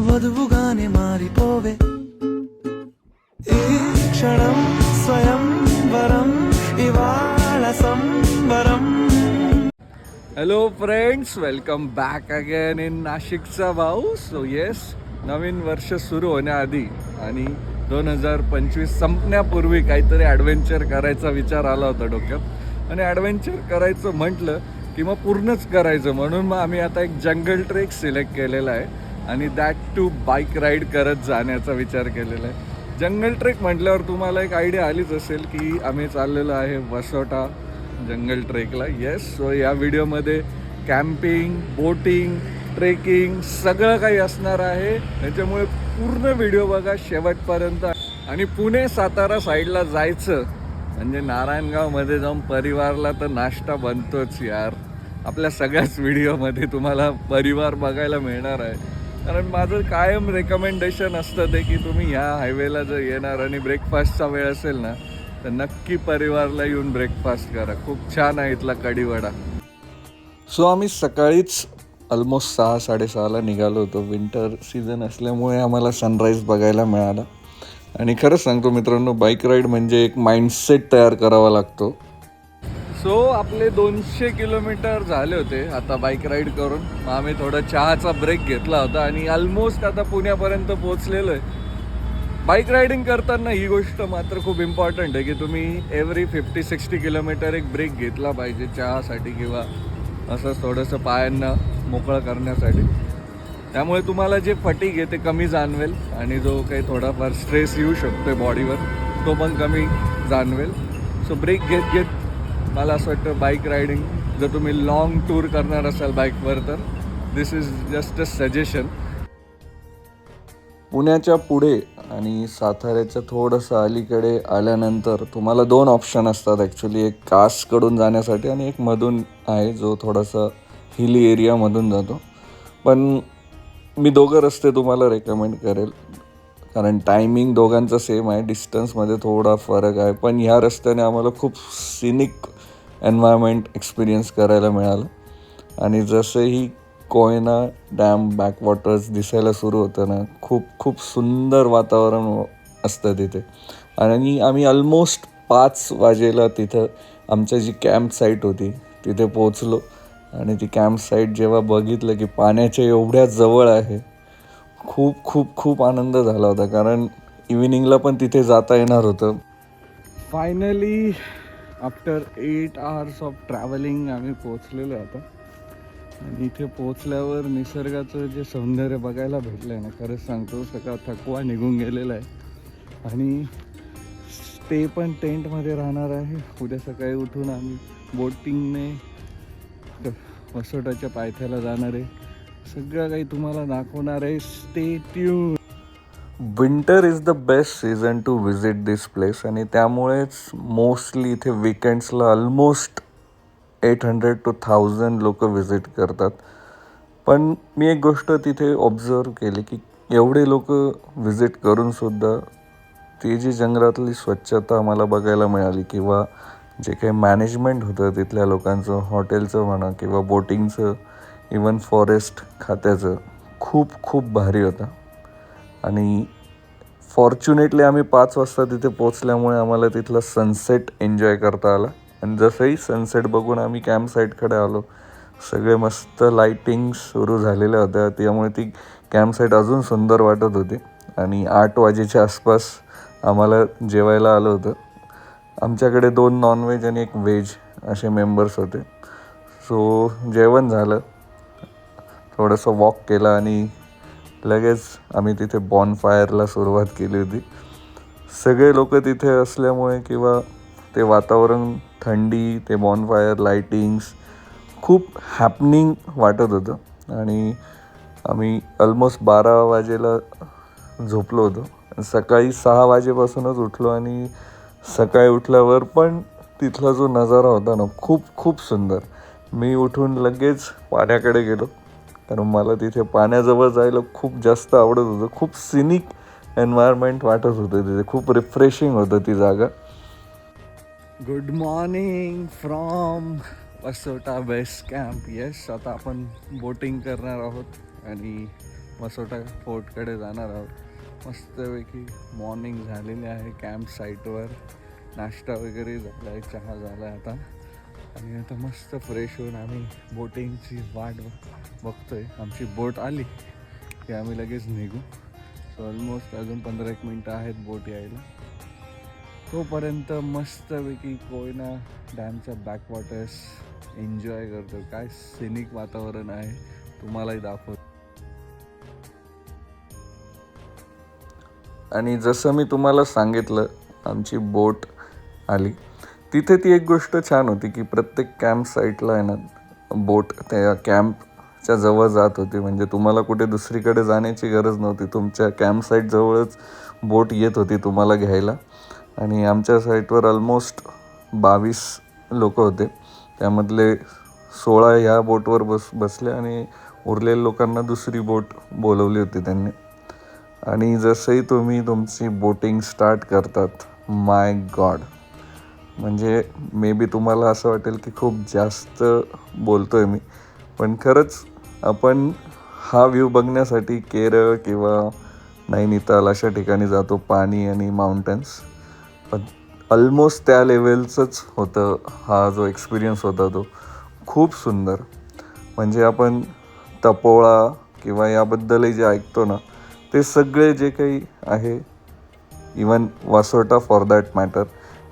వధువుగానే మారిపోవే ఈ క్షణం స్వయంవరం ఇవాళ సంబరం. Hello friends, welcome back again in नाशिकचा भाऊ. सो येस, नवीन वर्ष सुरू होण्याआधी आणि 2025 संपण्यापूर्वी काहीतरी ॲडव्हेंचर करायचा विचार आला होता डोक्यात. आणि ॲडव्हेंचर करायचं म्हटलं की मग पूर्णच करायचं, म्हणून मग आम्ही आता एक जंगल ट्रेक सिलेक्ट केलेला आहे आणि दॅट टू बाईक राईड करत जाण्याचा विचार केलेला आहे. जंगल ट्रेक म्हटल्यावर तुम्हाला एक आयडिया आलीच असेल की आम्ही चाललेलो आहे वसोटा जंगल ट्रेकला. येस, सो या व्हिडिओमध्ये कॅम्पिंग, बोटिंग, ट्रेकिंग सगळं काही असणार आहे. त्याच्यामुळे पूर्ण व्हिडिओ बघा शेवटपर्यंत. आणि पुणे सातारा साईडला जायचं म्हणजे नारायणगावमध्ये जाऊन परिवारला तर नाश्ता बनतोच यार. आपल्या सगळ्याच व्हिडिओमध्ये तुम्हाला परिवार बघायला मिळणार आहे. कारण माझं कायम रेकमेंडेशन असतं ते की तुम्ही ह्या हायवेला जर येणार आणि ब्रेकफास्टचा वेळ असेल ना तर नक्की परिवारला येऊन ब्रेकफास्ट करा. खूप छान आहे इथला कढीवडा. सो आम्ही सकाळीच ऑलमोस्ट 6-6:30ला निघालो होतो. विंटर सीझन असल्यामुळे आम्हाला सनराईज बघायला मिळाला. आणि खरंच सांगतो मित्रांनो, बाईक राईड म्हणजे एक माइंडसेट तयार करावा लागतो. सो आपले 200 किलोमीटर झाले होते आता बाईक राईड करून. मग आम्ही थोडा चहाचा ब्रेक घेतला होता आणि ऑलमोस्ट आता पुण्यापर्यंत पोहोचलेलो आहे. बाईक रायडिंग करताना ही गोष्ट मात्र खूप इम्पॉर्टंट आहे की तुम्ही एव्हरी 50-60 किलोमीटर एक ब्रेक घेतला पाहिजे चहासाठी किंवा असं थोडंसं पायांना मोकळं करण्यासाठी. त्यामुळे तुम्हाला जे फटीग आहे ते कमी जाणवेल आणि जो काही थोडाफार स्ट्रेस येऊ शकतो बॉडीवर तो पण कमी जाणवेल. सो ब्रेक घेत घेत मला असं वाटतं बाईक रायडिंग जर तुम्ही लाँग टूर करणार असाल बाईकवर तर दिस इज जस्ट अ सजेशन. पुण्याच्या पुढे आणि साताऱ्याच्या थोडंसं अलीकडे आल्यानंतर तुम्हाला 2 ऑप्शन असतात ॲक्च्युली. एक कासकडून जाण्यासाठी आणि एक मधून आहे जो थोडासा हिली एरियामधून जातो. पण मी दोघं रस्ते तुम्हाला रेकमेंड करेल कारण टायमिंग दोघांचा सेम आहे. डिस्टन्समध्ये थोडा फरक आहे. पण ह्या रस्त्याने आम्हाला खूप सिनिक एन्व्हायरमेंट एक्सपिरियन्स करायला मिळालं. आणि जसंही कोयना डॅम बॅकवॉटर्स दिसायला सुरू होतं ना, खूप खूप सुंदर वातावरण असतं तिथे. आणि आम्ही ऑलमोस्ट 5 वाजेला तिथं आमच्या जी कॅम्प साईट होती तिथे पोचलो. आणि ती कॅम्प साईट जेव्हा बघितलं की पाण्याच्या एवढ्या जवळ आहे, खूप खूप खूप आनंद झाला होता. कारण इव्हिनिंगला पण तिथे जाता येणार होतं. Finally after 8 hours of travelling आम्ही पोचलेलो आता. आणि इथे पोचल्यावर निसर्गाचं जे सौंदर्य बघायला भेटलं आहे ना, खरंच सांगतो सगळा थकवा निघून गेलेला आहे. आणि स्टे पण टेंटमध्ये राहणार आहे. उद्या सकाळी उठून आम्ही बोटिंगने वसोटाच्या पायथ्याला जाणार आहे. सगळं काही तुम्हाला दाखवणार आहे. Stay tune. Winter is the best season two visit this place. आणि त्यामुळेच मोस्टली इथे विकेंड्सला ऑलमोस्ट 800 to 1000 लोक व्हिजिट करतात. पण मी एक गोष्ट तिथे ऑब्झर्व केली की एवढे लोक व्हिजिट करूनसुद्धा ती जी जंगलातली स्वच्छता आम्हाला बघायला मिळाली किंवा जे काही मॅनेजमेंट होतं तिथल्या लोकांचं, हॉटेलचं म्हणा किंवा बोटिंगचं, इवन फॉरेस्ट खात्याचं, खूप खूप भारी होतं. आणि फॉर्च्युनेटली आम्ही 5 वाजता तिथे पोचल्यामुळे आम्हाला तिथला सनसेट एन्जॉय करता आला. आणि जसंही सनसेट बघून आम्ही कॅम्प साईटकडे आलो, सगळे मस्त लाईटिंग सुरू झालेल्या होत्या. त्यामुळे ती कॅम्प साईट अजून सुंदर वाटत होती. आणि 8 वाजेच्या आसपास आम्हाला जेवायला आलं होतं. आमच्याकडे 2 नॉनव्हेज आणि 1 व्हेज असे मेंबर्स होते. सो जेवण झालं, थोडंसं वॉक केला आणि लगेच आम्ही तिथे बॉनफायरला सुरुवात केली होती. सगळे लोक तिथे असल्यामुळे किंवा ते वातावरण, थंडी, ते बॉनफायर, लाईटिंग्स खूप हॅपनिंग वाटत होतं. आणि आम्ही ऑलमोस्ट 12 वाजेला झोपलो होतो. सकाळी 6 वाजेपासूनच उठलो आणि सकाळी उठल्यावर पण तिथला जो नजारा होता ना, खूप खूप सुंदर. मी उठून लगेच पाण्याकडे गेलो कारण मला तिथे पाण्याजवळ जायला खूप जास्त आवडत होतं. खूप सिनिक एन्व्हायरमेंट वाटत होतं तिथे. खूप रिफ्रेशिंग होतं ती जागा. Good morning from Vasota base camp. Yes, आता आपण बोटिंग करणार आहोत आणि वसोटा फोर्टकडे जाणार आहोत. मस्तपैकी मॉर्निंग झालेली आहे कॅम्प साईटवर. नाश्ता वगैरे झाला आहे, चहा झाला आहे आता. आणि आता मस्त फ्रेश होऊन आम्ही बोटिंगची वाट बघतोय. आमची बोट आली की आम्ही लगेच निघू. सो ऑलमोस्ट अजून 15-1 मिनटं आहेत बोट यायला. तोपर्यंत मस्तपैकी कोयना डॅमच्या बॅकवॉटर्स एन्जॉय करतो. काय सिनिक वातावरण आहे तुम्हालाही दाखवतो. आणि जसं मी तुम्हाला सांगितलं आमची बोट आली, तिथे ती एक गोष्ट छान होती की प्रत्येक कॅम्प साईटला आहे ना बोट त्या कॅम्पच्या जवळ जात होती. म्हणजे तुम्हाला कुठे दुसरीकडे जाण्याची गरज नव्हती. तुमच्या कॅम्प साईट जवळच बोट येत होती तुम्हाला घ्यायला. आणि आमच्या साईटवर ऑलमोस्ट 22 लोक होते. त्यामधले 16 ह्या बोटवर बसले आणि उरलेल्या लोकांना दुसरी बोट बोलवली होती त्यांनी. आणि जसंही तुम्ही तुमची बोटिंग स्टार्ट करतात, माय गॉड, म्हणजे मे बी तुम्हाला असं वाटेल की खूप जास्त बोलतोय मी, पण खरंच आपण हा व्ह्यू बघण्यासाठी केरळ किंवा नैनिताल अशा ठिकाणी जातो, पाणी आणि माउंटन्स. पण ऑलमोस्ट त्या लेवलचंच होतं हा जो एक्सपिरियन्स होता तो. खूप सुंदर. म्हणजे आपण तपोळा किंवा याबद्दलही जे ऐकतो ना, ते सगळे जे काही आहे, even Vasota for that matter,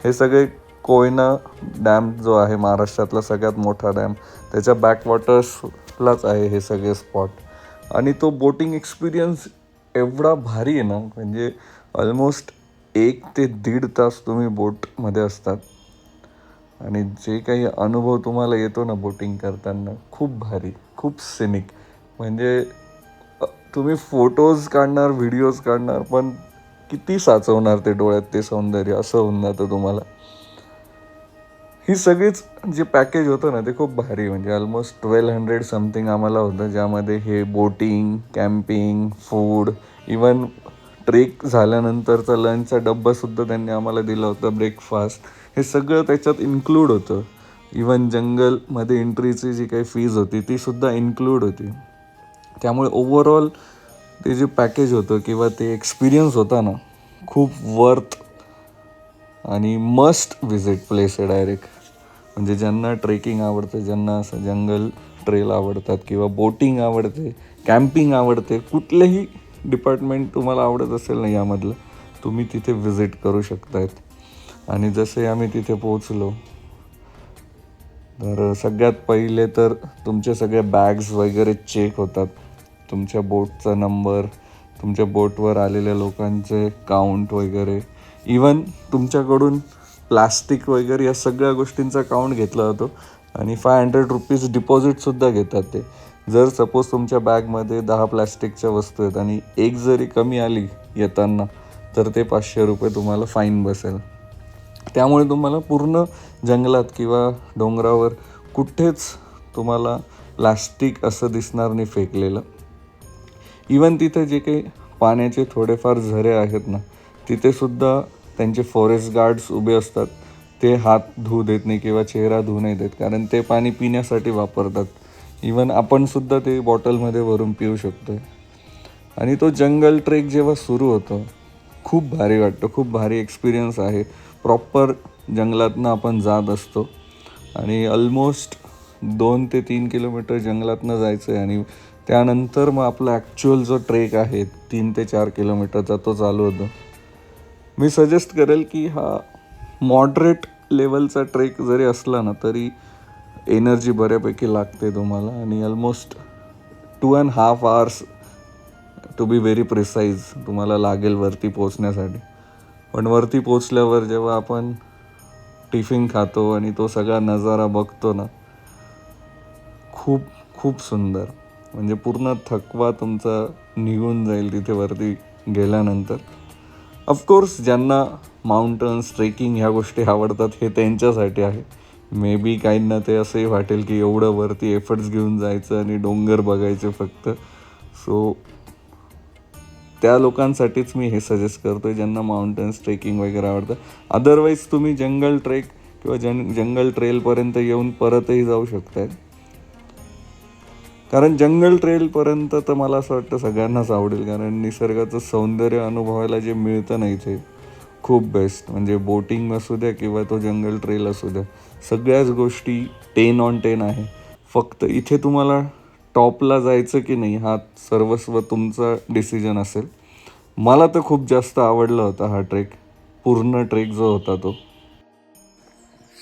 हे सगळे कोयना डॅम जो आहे महाराष्ट्रातला सगळ्यात मोठा डॅम, त्याच्या बॅकवॉटर्सलाच आहे हे सगळे स्पॉट. आणि तो बोटिंग एक्सपिरियन्स एवढा भारी आहे ना, म्हणजे ऑलमोस्ट 1 ते 1.5 तास तुम्ही बोटमध्ये असतात. आणि जे काही अनुभव तुम्हाला येतो ना बोटिंग करताना, खूप भारी, खूप सिनिक. म्हणजे तुम्ही फोटोज काढणार, व्हिडिओज काढणार, पण किती साचवणार ते डोळ्यात ते सौंदर्य, असं होऊन जातं तुम्हाला. ही सगळीच जे पॅकेज होतं ना ते खूप भारी. म्हणजे ऑलमोस्ट 1200 समथिंग आम्हाला होतं, ज्यामध्ये हे boating, camping, food, even trek झाल्यानंतरचा लंचचा डब्बासुद्धा त्यांनी आम्हाला दिला होता, ब्रेकफास्ट, हे सगळं त्याच्यात इन्क्लूड होतं. इवन जंगलमध्ये एंट्रीची जी काही फीज होती ती सुद्धा इन्क्लूड होती. त्यामुळे ओव्हरऑल ते जे पॅकेज होतं किंवा ते एक्सपिरियन्स होता ना, खूप वर्थ आणि मस्ट विजिट प्लेस आहे डायरेक्ट. म्हणजे ज्यांना ट्रेकिंग आवडतं, ज्यांना असं जंगल ट्रेल आवडतात किंवा बोटिंग आवडते, कॅम्पिंग आवडते, कुठलंही डिपार्टमेंट तुम्हाला आवडत असेल ना यामधलं, तुम्ही तिथे विजिट करू शकतायत. आणि जसे आम्ही तिथे पोहोचलो तर सगळ्यात पहिले तर तुमचे सगळे बॅग्स वगैरे चेक होतात. तुमच्या बोटचा नंबर, तुमच्या बोटवर आलेल्या लोकांचे काउंट वगैरे, इवन तुमच्याकडून प्लास्टिक वगैरे या सगळ्या गोष्टींचा काउंट घेतला जातो. आणि 500 रुपीज डिपॉझिटसुद्धा घेतात ते. जर सपोज तुमच्या बॅगमध्ये 10 प्लॅस्टिकच्या वस्तू आहेत आणि एक जरी कमी आली येताना, तर ते 500 रुपये तुम्हाला फाईन बसेल. त्यामुळे तुम्हाला पूर्ण जंगलात किंवा डोंगरावर कुठेच तुम्हाला प्लास्टिक असं दिसणार नाही फेकलेलं. इवन तिथे जे काही पाण्याचे थोडेफार झरे आहेत ना, तिथेसुद्धा त्यांचे फॉरेस्ट गार्ड्स उभे असतात. ते हात धुवू देत नाही किंवा चेहरा धुवू नाही देत, कारण ते पाणी पिण्यासाठी वापरतात. इवन आपणसुद्धा ते बॉटलमध्ये भरून पिऊ शकतो. आणि तो जंगल ट्रेक जेव्हा सुरू होतो, खूप भारी वाटतं, खूप भारी एक्सपिरियन्स आहे. प्रॉपर जंगलातनं आपण जात असतो आणि ऑलमोस्ट 2 ते 3 किलोमीटर जंगलातनं जायचं आहे. आणि त्यानंतर मग आपला ॲक्च्युअल जो ट्रेक आहे 3 ते 4 किलोमीटरचा, तो चालू होतो. मी सजेस्ट करेल की हा मॉडरेट लेवलचा ट्रेक जरी असला ना, तरी एनर्जी बऱ्यापैकी लागते तुम्हाला. आणि almost 2.5 hours to be very precise तुम्हाला लागेल वरती पोचण्यासाठी. पण वरती पोचल्यावर जेव्हा आपण टिफिन खातो आणि तो सगळा नजारा बघतो ना, खूप खूप सुंदर. म्हणजे पूर्ण थकवा तुमचा निघून जाईल तिथे वरती गेल्यानंतर. ऑफकोर्स ज्यांना माउंटन्स, ट्रेकिंग ह्या गोष्टी आवडतात हे त्यांच्यासाठी आहे. मे बी काहींना ते असंही वाटेल की एवढं वरती एफर्ट्स घेऊन जायचं आणि डोंगर बघायचे फक्त. सो त्या लोकांसाठीच मी हे सजेस्ट करतो आहे, ज्यांना माउंटन्स, ट्रेकिंग वगैरे आवडतं. अदरवाईज तुम्ही जंगल ट्रेक किंवा जंगल ट्रेलपर्यंत येऊन परतही जाऊ शकताय. कारण जंगल ट्रेलपर्यंत तर मला असं वाटतं सगळ्यांनाच आवडेल, कारण निसर्गाचं सौंदर्य अनुभवायला जे मिळतं ना इथे खूप बेस्ट. म्हणजे बोटिंग असू द्या किंवा तो जंगल ट्रेल असू द्या, सगळ्याच गोष्टी 10/10 आहे. फक्त इथे तुम्हाला टॉपला जायचं की नाही हा सर्वस्व तुमचा डिसिजन असेल. मला तर खूप जास्त आवडला होता हा ट्रेक, पूर्ण ट्रेक जो होता तो.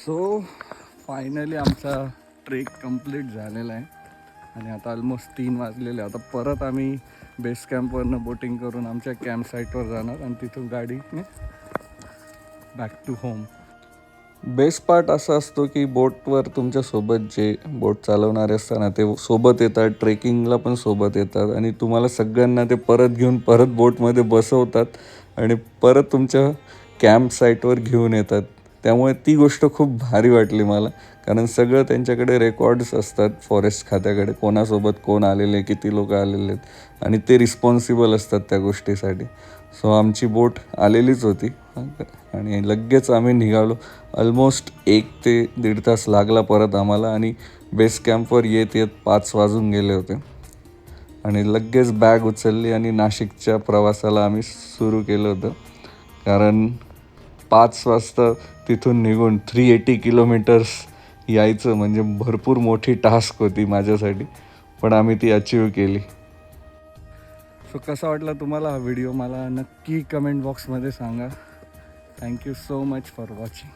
सो फायनली आमचा ट्रेक कंप्लीट झालेला आहे आणि आता ऑलमोस्ट 3 वाजलेले. आता परत आम्ही बेस कॅम्पवरनं बोटिंग करून आमच्या कॅम्प साईटवर जाणार आणि तिथून गाडीने back to home. Best part असा असतो की बोटवर तुमच्यासोबत जे बोट चालवणारे असतात ते सोबत येतात, ट्रेकिंगला पण सोबत येतात आणि तुम्हाला सगळ्यांना ते परत घेऊन परत बोटमध्ये बसवतात आणि परत तुमच्या कॅम्प साईटवर घेऊन येतात. त्यामुळे ती गोष्ट खूप भारी वाटली मला, कारण सगळं त्यांच्याकडे रेकॉर्ड्स असतात फॉरेस्ट खात्याकडे, कोणासोबत कोण आलेले, किती लोक आलेले आहेत आणि ते रिस्पॉन्सिबल असतात त्या गोष्टीसाठी. सो आमची बोट आलेलीच होती आणि लगेच आम्ही निघालो. ऑलमोस्ट 1 ते 1.5 तास लागला परत आम्हाला आणि बेस कॅम्पवर येत येत 5 वाजून गेले होते आणि लगेच बॅग उचलली आणि नाशिकच्या प्रवासाला आम्ही सुरू केलं होतं. कारण 5 वाजता तिथून निघून 380 किलोमीटर्स यायचं म्हणजे भरपूर मोठी टास्क होती माझ्यासाठी, पण आम्ही ती अचीव केली. सो कसा वाटला तुम्हाला हा व्हिडिओ मला नक्की कमेंट बॉक्समध्ये सांगा. Thank you so much for watching.